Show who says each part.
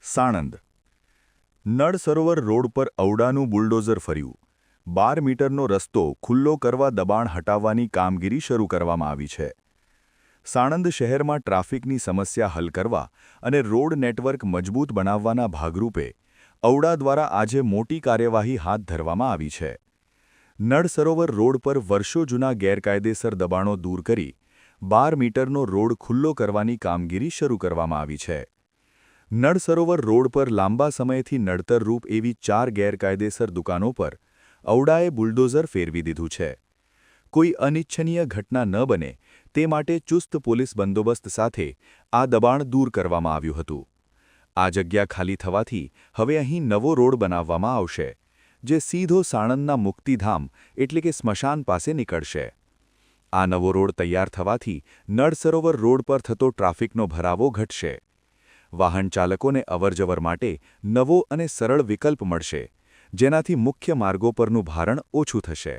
Speaker 1: Sanand Nal Sarovar road પર ઔડાનું bulldozer ફર્યું 12 મીટરનો રસ્તો ખુલ્લો કરવા દબાણ હટાવવાની કામગીરી શરૂ કરવામાં આવી છે. સાણંદ શહેરમાં ટ્રાફિકની સમસ્યા હલ કરવા અને રોડ નેટવર્ક મજબૂત બનાવવાના ભાગરૂપે ઔડા દ્વારા આજે મોટી કાર્યવાહી હાથ ધરવામાં આવી છે. નળ સરોવર રોડ પર વર્ષો જૂના ગેરકાયદેસર દબાણો દૂર કરી 12 મીટરનો રોડ ખુલ્લો કરવાની કામગીરી શરૂ કરવામાં આવી છે. નળ સરોવર રોડ પર લાંબા સમયથી નડતરરૂપ એવી 4 ગેરકાયદેસર દુકાનો પર ઔડાએ બુલડોઝર ફેરવી દીધું છે. કોઈ અનિચ્છનીય ઘટના ન બને તે માટે ચુસ્ત પોલીસ બંદોબસ્ત સાથે આ દબાણ દૂર કરવામાં આવ્યું હતું. આ જગ્યા ખાલી થવાથી હવે અહીં નવો રોડ બનાવવામાં આવશે, જે સીધો સાણંદના મુક્તિધામ એટલે કે સ્મશાન પાસે નીકળશે. આ નવો રોડ તૈયાર થવાથી નળ સરોવર રોડ પર થતો ટ્રાફિકનો ભરાવો ઘટશે. વાહન ચાલકોને અવરજવર માટે નવો અને સરળ વિકલ્પ મળશે, જેનાથી મુખ્ય માર્ગો પરનું ભારણ ઓછું થશે.